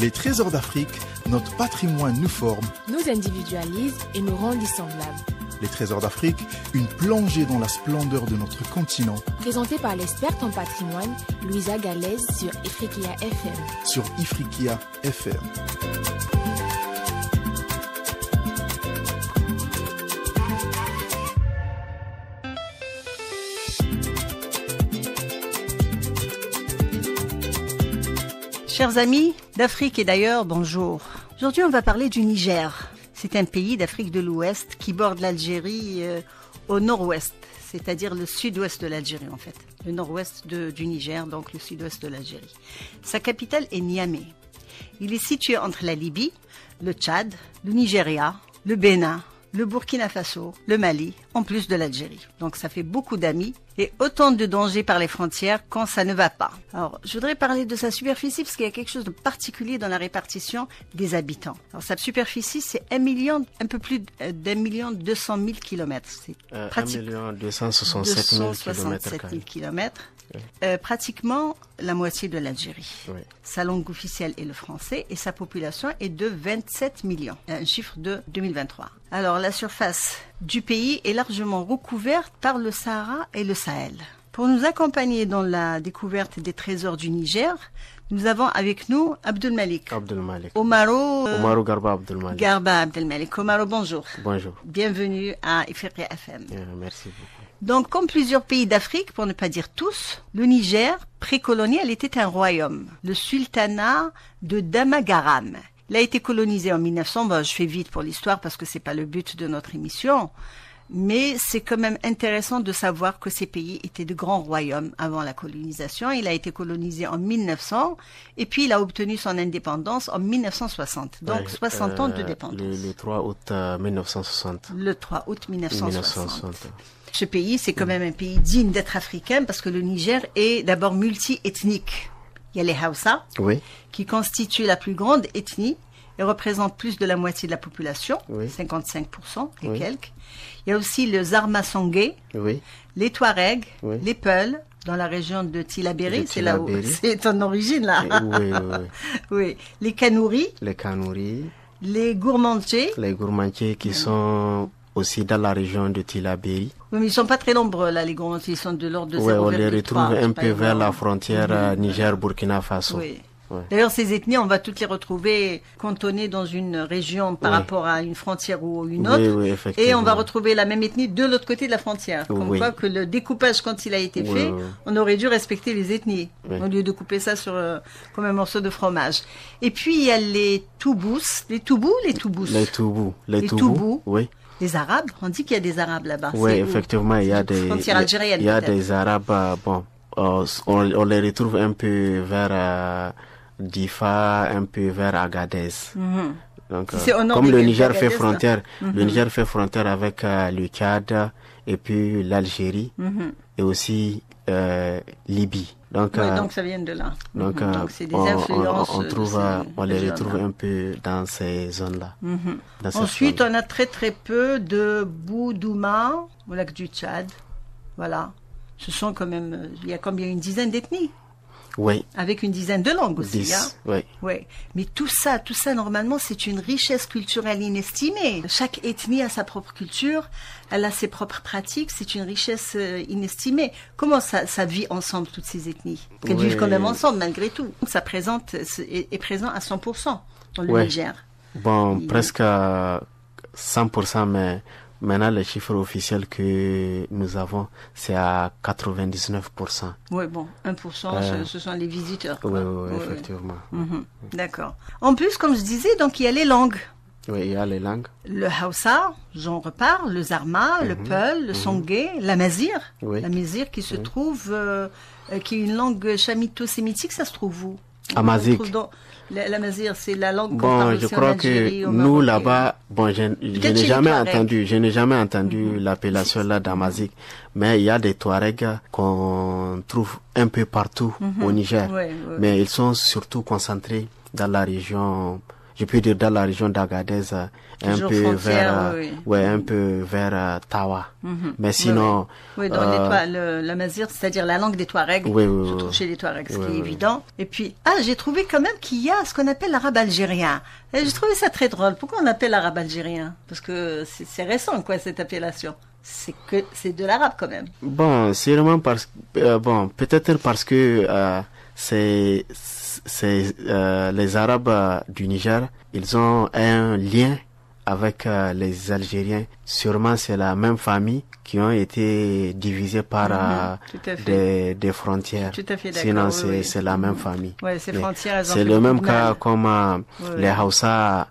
Les trésors d'Afrique, notre patrimoine nous forme, nous individualise et nous rend dissemblables. Les trésors d'Afrique, une plongée dans la splendeur de notre continent. Présenté par l'experte en patrimoine, Louisa Galaise sur Ifriqiya FM. Sur Ifriqiya FM. Chers amis d'Afrique et d'ailleurs, bonjour. Aujourd'hui, on va parler du Niger. C'est un pays d'Afrique de l'Ouest qui borde l'Algérie au nord-ouest, c'est-à-dire le sud-ouest de l'Algérie en fait. Le nord-ouest du Niger, donc le sud-ouest de l'Algérie. Sa capitale est Niamey. Il est situé entre la Libye, le Tchad, le Nigeria, le Bénin, le Burkina Faso, le Mali, en plus de l'Algérie. Donc ça fait beaucoup d'amis et autant de dangers par les frontières quand ça ne va pas. Alors, je voudrais parler de sa superficie parce qu'il y a quelque chose de particulier dans la répartition des habitants. Alors, sa superficie, c'est un peu plus d'1,2 km. C'est 1,267,000 km. Pratiquement la moitié de l'Algérie. Oui. Sa langue officielle est le français et sa population est de 27 millions, un chiffre de 2023. Alors la surface du pays est largement recouverte par le Sahara et le Sahel. Pour nous accompagner dans la découverte des trésors du Niger, nous avons avec nous Abdelmalik. Omaro Garba Abdelmalik. Garba Abdelmalik. Omaro, bonjour. Bonjour. Bienvenue à Ifriqiya FM. Merci beaucoup. Donc, comme plusieurs pays d'Afrique, pour ne pas dire tous, le Niger, précolonial, était un royaume, le sultanat de Damagaram. Il a été colonisé en 1900. Bon, je fais vite pour l'histoire parce que c'est pas le but de notre émission. Mais c'est quand même intéressant de savoir que ces pays étaient de grands royaumes avant la colonisation. Il a été colonisé en 1900 et puis il a obtenu son indépendance en 1960. Donc 60 ans de dépendance. Le 3 août 1960. Le 3 août 1960. Ce pays, c'est quand même un pays digne d'être africain parce que le Niger est d'abord multi-ethnique. Il y a les Hausa, oui, qui constituent la plus grande ethnie et représentent plus de la moitié de la population, oui, 55% et oui, quelques. Il y a aussi le Zarma Sangé, oui, les Touaregs, oui, les Peuls, dans la région de Tillabéri, c'est là où c'est ton origine là. Oui, oui, oui. Les Kanouris, les Gourmandjés, qui sont aussi dans la région de Tillabéri. Oui, mais ils sont pas très nombreux là, les Gourmandjés, ils sont de l'ordre de 0,3. Oui, on les retrouve un peu vers la frontière Niger-Burkina Faso. Oui. Ouais. D'ailleurs, ces ethnies, on va toutes les retrouver cantonnées dans une région par rapport à une frontière ou une autre. Oui, effectivement. Et on va retrouver la même ethnie de l'autre côté de la frontière. Comme quoi que le découpage, quand il a été fait, on aurait dû respecter les ethnies, au lieu de couper ça sur comme un morceau de fromage. Et puis, il y a les Toubous. Les Toubous. Les Toubous, oui. Les Arabes, on dit qu'il y a des Arabes là-bas. Oui, effectivement, il y a des frontières algériennes. Il y a des Arabes, on les retrouve un peu vers Difa, un peu vers Agadez. Donc, comme le Niger fait frontière, le Niger fait frontière avec le Tchad et puis l'Algérie et aussi Libye. Donc, donc ça vient de là. Donc, c'est des influences. On les retrouve un peu dans ces zones-là. Ensuite, on a très très peu de Boudouma au lac du Tchad. Voilà. Ce sont quand même, il y a combien, une dizaine d'ethnies? Oui. Avec une dizaine de langues aussi. 10, oui. Oui. Mais tout ça, normalement, c'est une richesse culturelle inestimée. Chaque ethnie a sa propre culture, elle a ses propres pratiques, c'est une richesse inestimée. Comment ça vit ensemble, toutes ces ethnies? Qu'elles vivent quand même ensemble, malgré tout. Ça est présent à 100% dans le Niger. Bon, presque à 100%, mais maintenant, les chiffres officiels que nous avons, c'est à 99%. Oui, bon, 1%, ce sont les visiteurs. Oui, effectivement. D'accord. En plus, comme je disais, donc il y a les langues. Oui, il y a les langues. Le Hausa, j'en reparle, le Zarma, le Peul, le Songé, l'Amazigh. Oui. L'Amazigh qui se trouve, qui est une langue chamito-sémitique, ça se trouve où? Amazigh. L'Amazigh, c'est la langue qu'on parle aussi en Algérie. Je crois que nous là-bas, je n'ai jamais entendu l'appellation là d'Amazigh, mais il y a des Touaregs qu'on trouve un peu partout au Niger, mais ils sont surtout concentrés dans la région. je peux dire dans la région d'Agadez, un peu vers Tawa. Mais sinon... Oui, dans la Mazir, c'est-à-dire la langue des Touaregs, se trouve chez les Touaregs, ce qui est évident. Et puis, j'ai trouvé quand même qu'il y a ce qu'on appelle l'arabe algérien. Et j'ai trouvé ça très drôle. Pourquoi on appelle l'arabe algérien? Parce que c'est récent, quoi, cette appellation. C'est de l'arabe quand même. Bon, sûrement peut-être parce que c'est les Arabes du Niger, ils ont un lien avec les Algériens. Sûrement c'est la même famille qui ont été divisées par des frontières. Tout à fait sinon c'est la même famille. Ouais, ces frontières, c'est le même cas comme les Hausa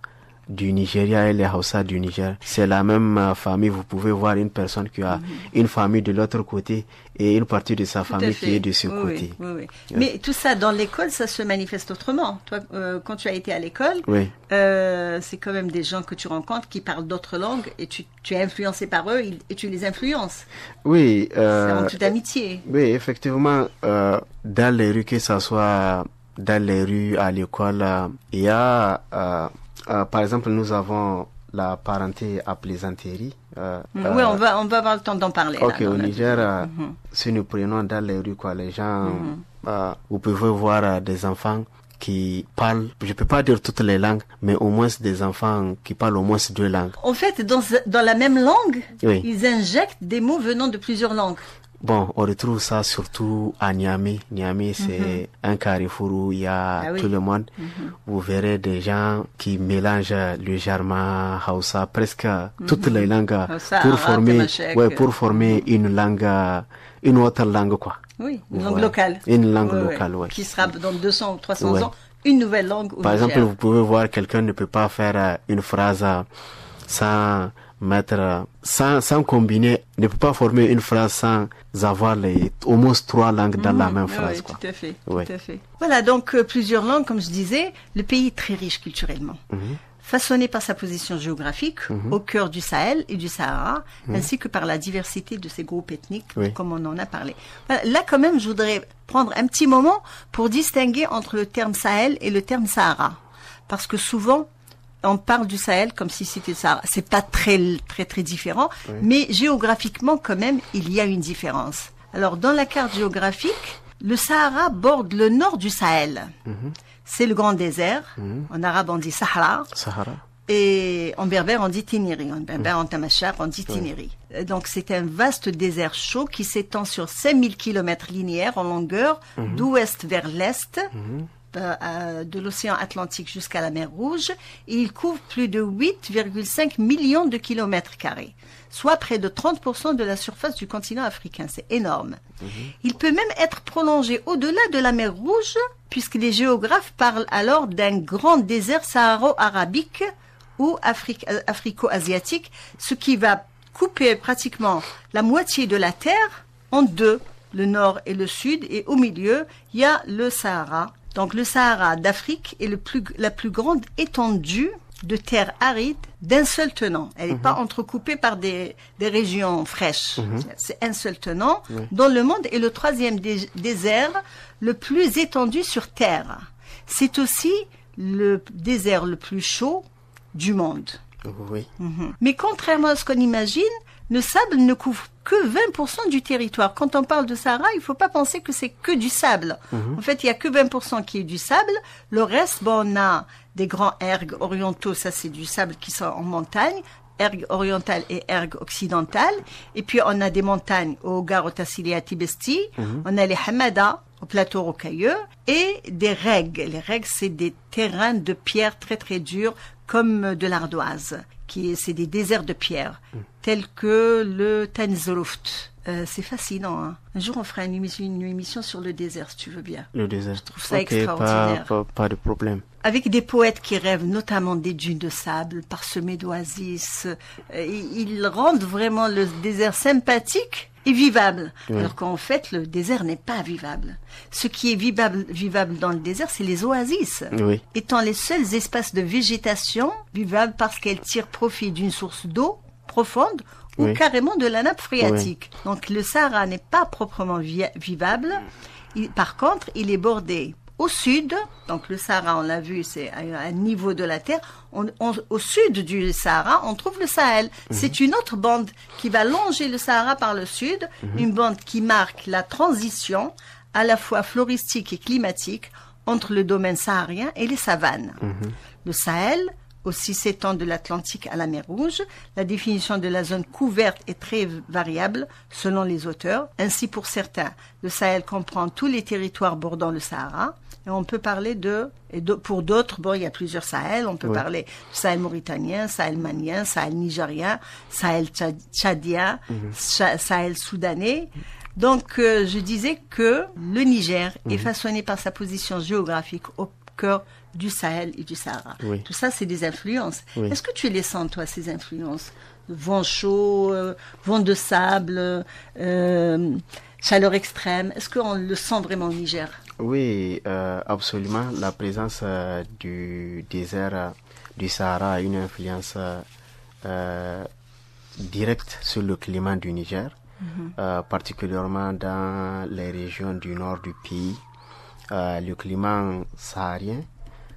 du Nigeria et les Hausa du Niger. C'est la même famille. Vous pouvez voir une personne qui a une famille de l'autre côté et une partie de sa famille qui est de ce côté. Oui. Mais tout ça, dans l'école, ça se manifeste autrement. Toi, quand tu as été à l'école, c'est quand même des gens que tu rencontres qui parlent d'autres langues et tu es influencé par eux et tu les influences. Oui. C'est en toute amitié. Oui, effectivement, dans les rues, que ce soit dans les rues, à l'école, il y a... par exemple, nous avons la parenté à plaisanterie. Oui, on va avoir le temps d'en parler. Ok, au Niger, si nous prenons dans les rues, les gens, vous pouvez voir des enfants qui parlent, je peux pas dire toutes les langues, mais au moins des enfants qui parlent au moins 2 langues. En fait, dans la même langue, ils injectent des mots venant de plusieurs langues. Bon, on retrouve ça surtout à Niamey. Niamey, c'est un carrefour où il y a tout le monde. Vous verrez des gens qui mélangent le germain, Hausa, presque toutes les langues pour former une langue, une autre langue, quoi. Oui, une langue locale. Une langue locale, qui sera dans 200 ou 300 ans une nouvelle langue. Par exemple, vous pouvez voir quelqu'un ne peut pas faire une phrase sans combiner, ne peut pas former une phrase sans avoir au moins 3 langues dans la même phrase. Oui, tout à fait, tout à fait. Voilà, donc plusieurs langues, comme je disais, le pays est très riche culturellement. Façonné par sa position géographique, au cœur du Sahel et du Sahara, ainsi que par la diversité de ses groupes ethniques, comme on en a parlé. Voilà, là, quand même, je voudrais prendre un petit moment pour distinguer entre le terme Sahel et le terme Sahara. Parce que souvent, on parle du Sahel comme si c'était le Sahara. C'est pas très différent, mais géographiquement, quand même, il y a une différence. Alors, dans la carte géographique, le Sahara borde le nord du Sahel. C'est le grand désert. En arabe, on dit Sahara. Et en berbère, on dit Tiniri. En berbère, en tamashar, on dit Tiniri. Donc, c'est un vaste désert chaud qui s'étend sur 5000 km linéaires en longueur, d'ouest vers l'est, de l'océan Atlantique jusqu'à la mer Rouge, et il couvre plus de 8,5 millions de kilomètres carrés, soit près de 30% de la surface du continent africain. C'est énorme. Il peut même être prolongé au-delà de la mer Rouge, puisque les géographes parlent alors d'un grand désert saharo-arabique ou africo-asiatique, ce qui va couper pratiquement la moitié de la Terre en 2, le nord et le sud, et au milieu, il y a le Sahara. Donc le Sahara d'Afrique est la plus grande étendue de terre aride d'un seul tenant. Elle n'est pas entrecoupée par des régions fraîches. C'est un seul tenant dont le monde est le 3e désert le plus étendu sur Terre. C'est aussi le désert le plus chaud du monde. Mais contrairement à ce qu'on imagine, le sable ne couvre que 20% du territoire. Quand on parle de Sahara, il ne faut pas penser que c'est que du sable. En fait, il n'y a que 20% qui est du sable. Le reste, on a des grands ergs orientaux, ça c'est du sable qui sont en montagne, erg oriental et erg occidental. Et puis on a des montagnes au Gar, au Tassili, à Tibesti. On a les Hamada, au plateau rocailleux, et des regs. Les regs, c'est des terrains de pierre très très durs, comme de l'ardoise. C'est des déserts de pierre, tels que le Tanzoluft. C'est fascinant. Un jour, on fera une émission sur le désert, si tu veux bien. Le désert. Je trouve ça extraordinaire. Pas de problème. Avec des poètes qui rêvent notamment des dunes de sable parsemées d'oasis. Ils rendent vraiment le désert sympathique et vivable. Alors qu'en fait, le désert n'est pas vivable. Ce qui est vivable dans le désert, c'est les oasis. Étant les seuls espaces de végétation vivables parce qu'elles tirent profit d'une source d'eau profonde ou carrément de la nappe phréatique. Donc le Sahara n'est pas proprement vivable. Par contre, il est bordé au sud, donc le Sahara, on l'a vu, c'est à un niveau de la terre. Au sud du Sahara, on trouve le Sahel. C'est une autre bande qui va longer le Sahara par le sud, une bande qui marque la transition à la fois floristique et climatique entre le domaine saharien et les savanes. Le Sahel aussi s'étend de l'Atlantique à la mer Rouge. La définition de la zone couverte est très variable selon les auteurs. Ainsi, pour certains, le Sahel comprend tous les territoires bordant le Sahara. Et on peut parler pour d'autres, bon, il y a plusieurs Sahel. On peut parler du Sahel mauritanien, Sahel malien, Sahel nigérien, Sahel tchadien, Sahel soudanais. Donc, je disais que le Niger est façonné par sa position géographique au cœur du Sahel et du Sahara. Tout ça, c'est des influences. Est-ce que tu les sens, toi, ces influences? Vent chaud, vent de sable, chaleur extrême. Est-ce qu'on le sent vraiment au Niger? Oui, absolument. La présence du désert du Sahara a une influence directe sur le climat du Niger, particulièrement dans les régions du nord du pays. Le climat saharien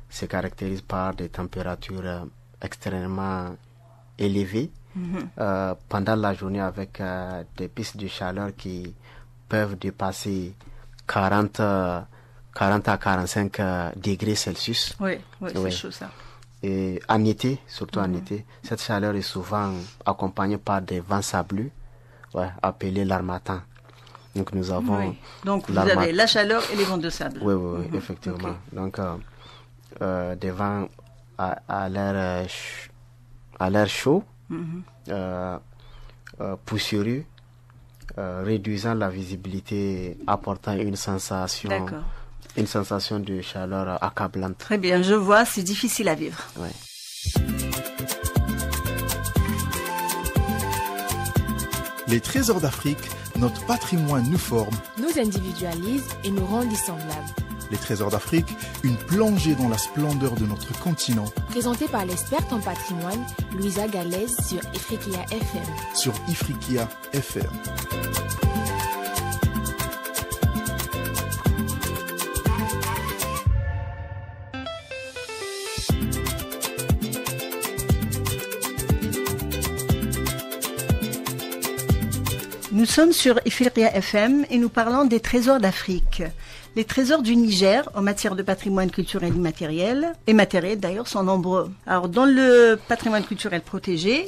se caractérise par des températures extrêmement élevées pendant la journée, avec des pics de chaleur qui peuvent dépasser 40 à 45 degrés Celsius. Oui, c'est chaud ça. Et en été, surtout en été, cette chaleur est souvent accompagnée par des vents sableux, appelés l'harmattan. Donc nous avons Donc vous avez la chaleur et les vents de sable. Oui, effectivement. Donc des vents à l'air chaud, poussiéreux, réduisant la visibilité, apportant une sensation de chaleur accablante. Très bien, je vois, c'est difficile à vivre. Les trésors d'Afrique, notre patrimoine nous forme, nous individualise et nous rend dissemblables. Les trésors d'Afrique, une plongée dans la splendeur de notre continent. Présenté par l'experte en patrimoine, Louisa Galaise sur Ifriqiya FM. Sur Ifriqiya FM. Nous sommes sur Ifriqiya FM et nous parlons des trésors d'Afrique. Les trésors du Niger en matière de patrimoine culturel immatériel et matériel d'ailleurs sont nombreux. Alors dans le patrimoine culturel protégé,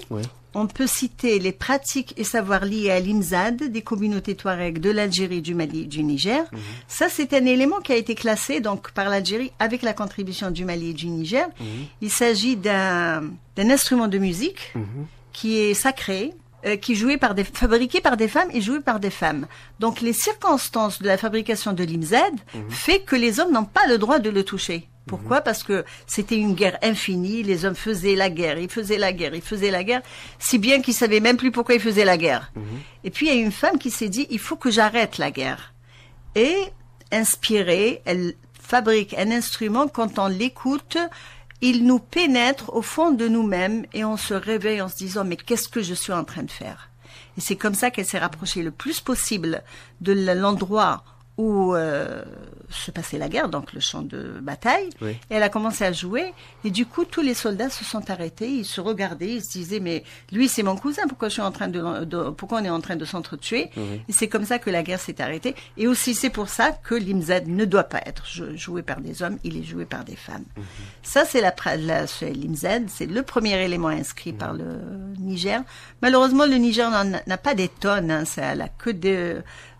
on peut citer les pratiques et savoirs liés à l'Imzad des communautés touareg de l'Algérie, du Mali et du Niger. Ça, c'est un élément qui a été classé donc par l'Algérie avec la contribution du Mali et du Niger. Il s'agit d'un instrument de musique qui est sacré, qui est fabriqué par des femmes et joué par des femmes. Donc les circonstances de la fabrication de l'Imzad fait que les hommes n'ont pas le droit de le toucher. Pourquoi? Parce que c'était une guerre infinie, les hommes faisaient la guerre, ils faisaient la guerre, si bien qu'ils savaient même plus pourquoi ils faisaient la guerre. Et puis il y a une femme qui s'est dit, il faut que j'arrête la guerre. Et inspirée, elle fabrique un instrument, quand on l'écoute, il nous pénètre au fond de nous-mêmes et on se réveille en se disant, mais qu'est-ce que je suis en train de faire? Et c'est comme ça qu'elle s'est rapprochée le plus possible de l'endroit où se passait la guerre, donc le champ de bataille. Et elle a commencé à jouer. Et du coup, tous les soldats se sont arrêtés. Ils se regardaient. Ils se disaient, mais lui, c'est mon cousin. Pourquoi on est en train de s'entretuer? Et c'est comme ça que la guerre s'est arrêtée. Et aussi, c'est pour ça que l'Imzad ne doit pas être joué par des hommes. Il est joué par des femmes. Ça, c'est l'Imzad. C'est le premier élément inscrit par le Niger. Malheureusement, le Niger n'a pas des tonnes. Hein. Elle a que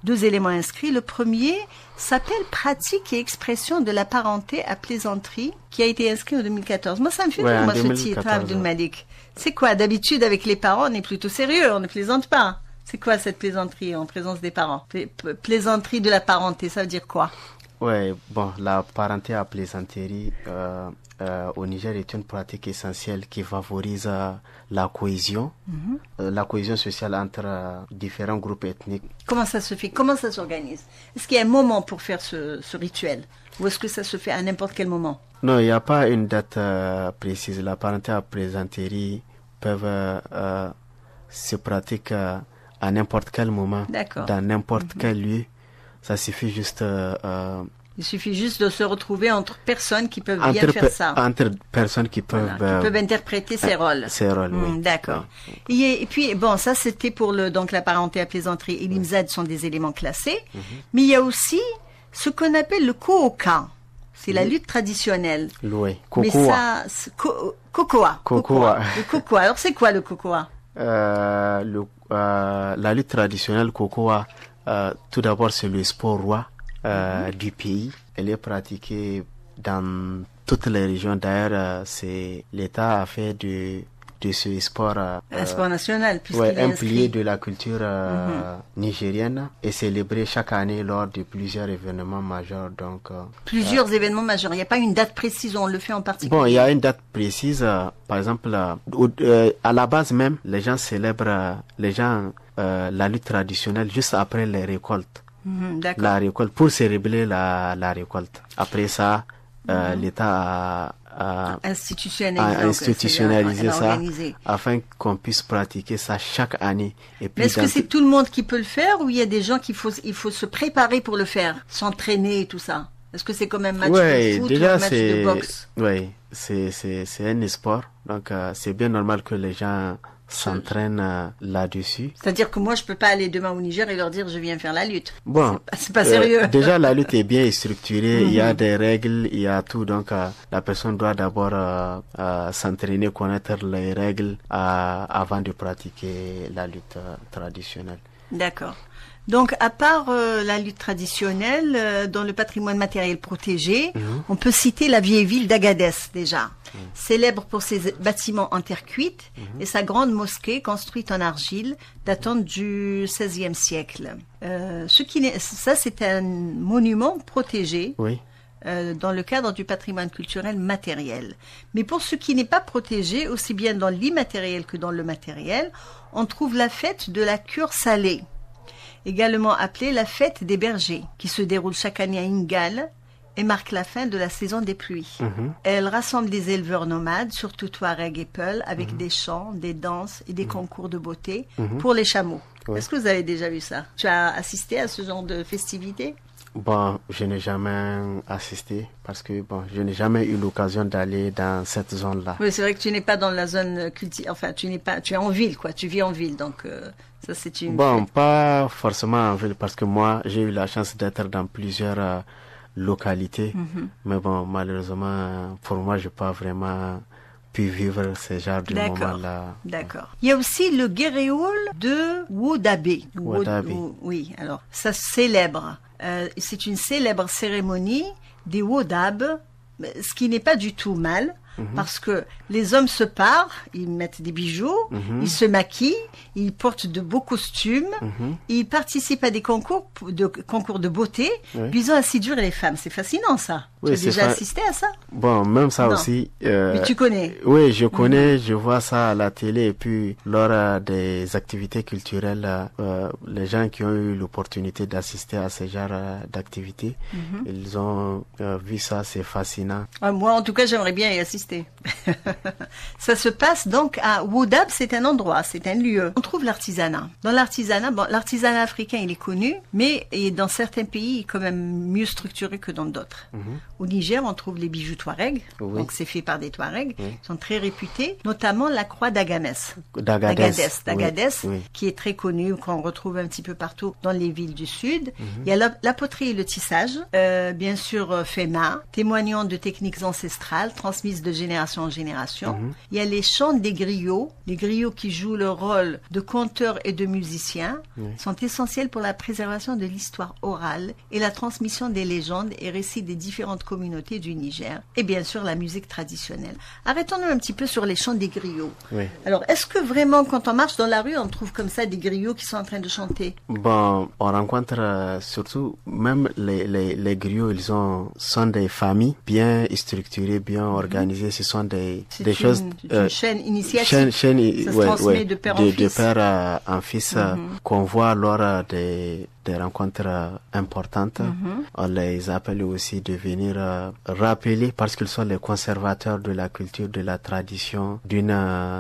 deux éléments inscrits. Le premier s'appelle Pratique et expression de la parenté à plaisanterie, qui a été inscrit en 2014. Moi, ça me fait rire, moi, ce titre, Abdul Malik. C'est quoi? D'habitude, avec les parents, on est plutôt sérieux, on ne plaisante pas. C'est quoi cette plaisanterie en présence des parents? Plaisanterie de la parenté, ça veut dire quoi? La parenté à plaisanterie au Niger est une pratique essentielle qui favorise la cohésion sociale entre différents groupes ethniques. Comment ça se fait? Comment ça s'organise? Est-ce qu'il y a un moment pour faire ce rituel? Ou est-ce que ça se fait à n'importe quel moment? Non, il n'y a pas une date précise. La parenté à plaisanterie peuvent se pratiquer à n'importe quel moment, dans n'importe quel lieu. Ça suffit juste Il suffit juste de se retrouver entre personnes qui peuvent bien faire ça. Entre personnes qui peuvent... Voilà, qui peuvent interpréter ces rôles. Ces rôles, oui. D'accord. Et puis, bon, ça c'était pour donc la parenté à plaisanterie et l'imzad sont des éléments classés. Mais il y a aussi ce qu'on appelle le kooka. C'est la lutte traditionnelle. Oui, mais ça, kokoa. Kokoa. Le kokoa. Alors c'est quoi le kokoa? La lutte traditionnelle kokoa, tout d'abord c'est le sport roi du pays. Elle est pratiquée dans toutes les régions. D'ailleurs, l'État a fait de ce sport un sport national, un pilier de la culture nigérienne et célébré chaque année lors de plusieurs événements majeurs. Donc plusieurs événements majeurs. Il n'y a pas une date précise où on le fait en particulier. Bon, il y a une date précise. Par exemple, à la base même, les gens célèbrent la lutte traditionnelle juste après les récoltes. La récolte pour célébrer la récolte. Après ça, l'État a institutionnalisé ça afin qu'on puisse pratiquer ça chaque année. Et puis est-ce que c'est tout le monde qui peut le faire ou il y a des gens il faut se préparer pour le faire, s'entraîner et tout ça? Est-ce que c'est comme un match de foot déjà, ou un match de boxe? Oui, c'est un sport. Donc c'est bien normal que les gens s'entraînent là-dessus. C'est-à-dire que moi, je peux pas aller demain au Niger et leur dire je viens faire la lutte. Bon, c'est pas sérieux. Déjà, la lutte est bien structurée. Il y a des règles, il y a tout. Donc, la personne doit d'abord s'entraîner, connaître les règles avant de pratiquer la lutte traditionnelle. D'accord. Donc, à part la lutte traditionnelle, dans le patrimoine matériel protégé, on peut citer la vieille ville d'Agadez, déjà. Célèbre pour ses bâtiments en terre cuite et sa grande mosquée construite en argile, datant du XVIe siècle. Ça, c'est un monument protégé. Oui. Dans le cadre du patrimoine culturel matériel. Mais pour ce qui n'est pas protégé, aussi bien dans l'immatériel que dans le matériel, on trouve la fête de la cure salée, également appelée la fête des bergers, qui se déroule chaque année à Ingal et marque la fin de la saison des pluies. Elle rassemble des éleveurs nomades, surtout Touareg et Peul, avec des chants, des danses et des concours de beauté pour les chameaux. Oui. Est-ce que vous avez déjà vu ça? Tu as assisté à ce genre de festivités? Bon, je n'ai jamais assisté parce que je n'ai jamais eu l'occasion d'aller dans cette zone-là. Oui, c'est vrai que tu n'es pas dans la zone enfin, tu es en ville, quoi. Tu vis en ville, donc ça c'est une. Bon, pas forcément en ville parce que moi j'ai eu la chance d'être dans plusieurs localités, mais bon, malheureusement pour moi j'ai pas vraiment pu vivre ce genre de moments-là. D'accord. Il y a aussi le guéréoul de Wodabé. Oui, alors ça célèbre. C'est une célèbre cérémonie des Wodab, ce qui n'est pas du tout mal, parce que les hommes se parent, ils mettent des bijoux, ils se maquillent, ils portent de beaux costumes, ils participent à des concours de beauté, puis ils ont à séduire les femmes. C'est fascinant ça. Oui, tu as déjà assisté à ça? Bon, même ça aussi. Mais tu connais? Oui, je connais, je vois ça à la télé et puis lors des activités culturelles, les gens qui ont eu l'opportunité d'assister à ce genre d'activités, ils ont vu ça, c'est fascinant. Moi, en tout cas, j'aimerais bien y assister. Ça se passe donc à Wodab, c'est un endroit, c'est un lieu. On trouve l'artisanat. Dans l'artisanat, l'artisanat africain, il est connu, mais dans certains pays, il est quand même mieux structuré que dans d'autres. Au Niger, on trouve les bijoux Touareg, donc c'est fait par des Touaregs, ils sont très réputés, notamment la croix d'Agadez, qui est très connue, qu'on retrouve un petit peu partout dans les villes du sud. Il y a la poterie et le tissage, bien sûr fait main, témoignant de techniques ancestrales transmises de génération en génération. Il y a les chants des griots. Les griots qui jouent le rôle de conteurs et de musiciens sont essentiels pour la préservation de l'histoire orale et la transmission des légendes et récits des différentes communautés du Niger. Et bien sûr, la musique traditionnelle. Arrêtons-nous un petit peu sur les chants des griots. Alors, est-ce que vraiment, quand on marche dans la rue, on trouve comme ça des griots qui sont en train de chanter? Bon, on rencontre surtout, même les griots, sont des familles bien structurées, bien organisées, disais, ce sont des choses... une chaîne initiatique. Ça se transmet de père en fils. De père en fils, qu'on voit lors des rencontres importantes. On les appelle aussi de venir rappeler, parce qu'ils sont les conservateurs de la culture, de la tradition d'une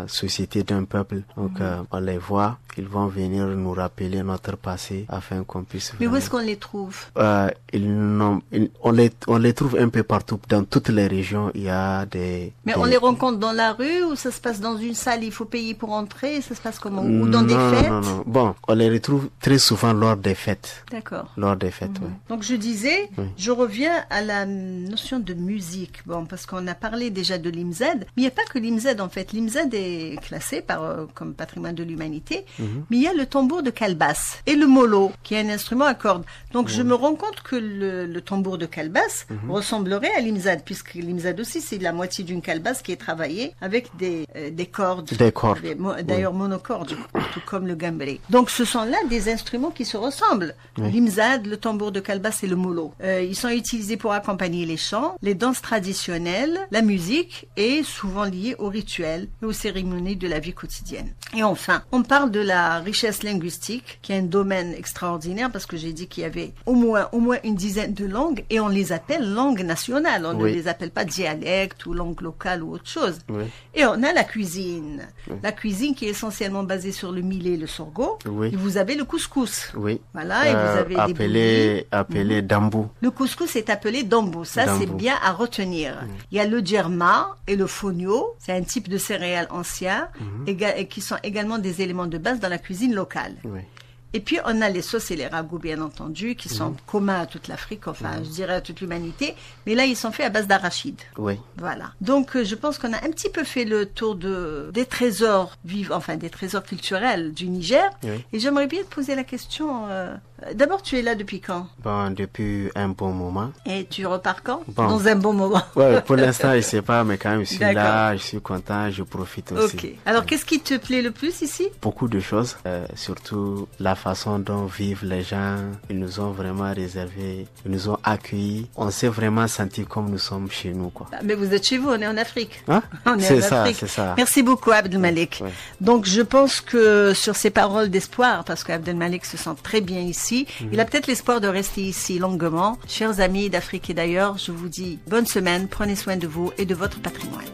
société, d'un peuple. Donc on les voit, ils vont venir nous rappeler notre passé afin qu'on puisse... Mais où est-ce qu'on les trouve? On les trouve un peu partout, dans toutes les régions. Il y a Mais on les rencontre dans la rue, ou ça se passe dans une salle, il faut payer pour entrer, ça se passe comment? Ou dans des fêtes? Non. Bon, on les retrouve très souvent lors des fêtes. D'accord. Lors des fêtes, oui. Donc je disais, je reviens à la notion de musique. Bon, parce qu'on a parlé déjà de l'IMZ, mais il n'y a pas que l'IMZ en fait. L'IMZ est classé comme patrimoine de l'humanité, mais il y a le tambour de calebasse et le molo, qui est un instrument à cordes. Donc je me rends compte que le tambour de calebasse ressemblerait à l'IMZ, puisque l'IMZ aussi c'est la moitié d'une calebasse qui est travaillée avec des cordes. Des cordes. D'ailleurs monocordes, tout comme le gambelé. Donc ce sont là des instruments qui se ressemblent. L'imzad, le tambour de calebasse et le molo. Ils sont utilisés pour accompagner les chants, les danses traditionnelles, la musique, et souvent liés aux rituels et aux cérémonies de la vie quotidienne. Et enfin, on parle de la richesse linguistique, qui est un domaine extraordinaire, parce que j'ai dit qu'il y avait au moins une dizaine de langues, et on les appelle langues nationales. On ne les appelle pas dialectes ou langue locale ou autre chose. Et on a la cuisine. La cuisine qui est essentiellement basée sur le millet et le sorgho. Et vous avez le couscous. Voilà, et vous avez appelé dambou. Le couscous est appelé dambou. Ça, c'est bien à retenir. Il y a le djerma et le fonio. C'est un type de céréales anciens et qui sont également des éléments de base dans la cuisine locale. Et puis, on a les sauces et les ragoûts, bien entendu, qui sont communs à toute l'Afrique, enfin, je dirais à toute l'humanité. Mais là, ils sont faits à base d'arachide. Voilà. Donc, je pense qu'on a un petit peu fait le tour des trésors vivants, enfin, des trésors culturels du Niger. Et j'aimerais bien te poser la question. D'abord, tu es là depuis quand? Bon, depuis un bon moment. Et tu repars quand? Dans un bon moment. Pour l'instant, je sais pas, mais quand même, je suis là, je suis content, je profite aussi. Alors, qu'est-ce qui te plaît le plus ici? Beaucoup de choses, surtout la façon dont vivent les gens. Ils nous ont vraiment réservé, ils nous ont accueillis. On s'est vraiment senti comme nous sommes chez nous, quoi. Mais vous êtes chez vous, on est en Afrique. On est en Afrique. C'est ça. Merci beaucoup, Abdelmalek. Donc, je pense que sur ces paroles d'espoir, parce qu'Abdelmalek se sent très bien ici, il a peut-être l'espoir de rester ici longuement. Chers amis d'Afrique et d'ailleurs, je vous dis bonne semaine, prenez soin de vous et de votre patrimoine.